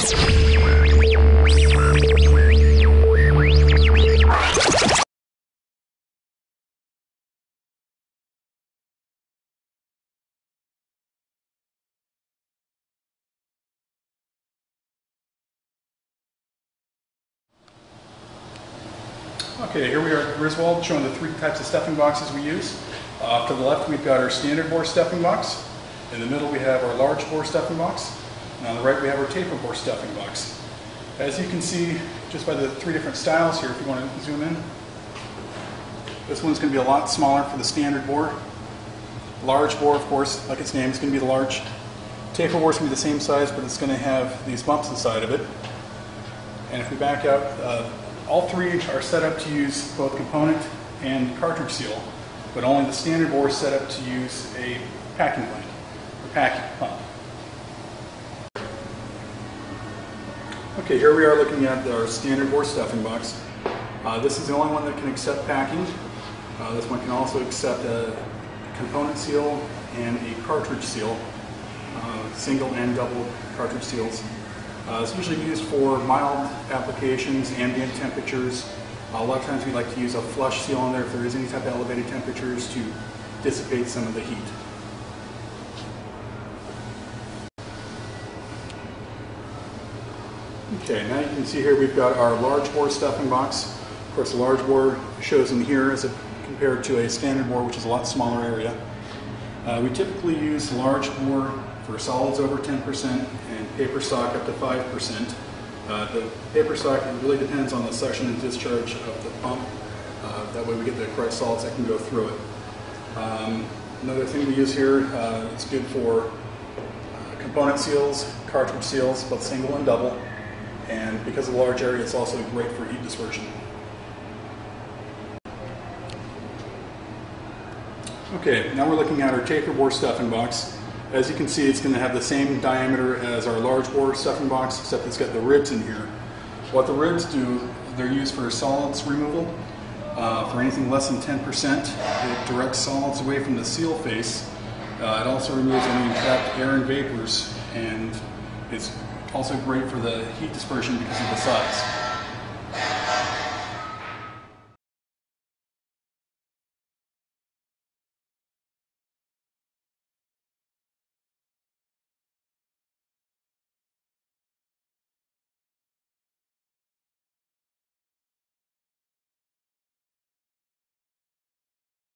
Okay, here we are at Griswold showing the three types of stuffing boxes we use. Off to the left we've got our standard bore stuffing box. In the middle we have our large bore stuffing box. And on the right we have our taper bore stuffing box. As you can see just by the three different styles here, if you want to zoom in, this one's going to be a lot smaller for the standard bore. Large bore, of course, like its name, is going to be the large. Taper bore is going to be the same size, but it's going to have these bumps inside of it. And if we back out, all three are set up to use both component and cartridge seal, but only the standard bore is set up to use a packing plant, or packing pump. Okay, here we are looking at our standard bore stuffing box. This is the only one that can accept packing. This one can also accept a component seal and a cartridge seal, single and double cartridge seals. It's usually used for mild applications, ambient temperatures. A lot of times we like to use a flush seal on there if there is any type of elevated temperatures to dissipate some of the heat. Okay, now you can see here we've got our large bore stuffing box. Of course, the large bore shows in here as compared to a standard bore, which is a lot smaller area. We typically use large bore for solids over 10% and paper stock up to 5%. The paper stock really depends on the suction and discharge of the pump. That way we get the correct solids that can go through it. Another thing we use here, it's good for component seals, cartridge seals, both single and double. And because of the large area, it's also great for heat dispersion. Okay, now we're looking at our taper bore stuffing box. As you can see, it's going to have the same diameter as our large bore stuffing box, except it's got the ribs in here. What the ribs do, they're used for solids removal. For anything less than 10%, it directs solids away from the seal face. It also removes any trapped air and vapors, and it's also great for the heat dispersion because of the size.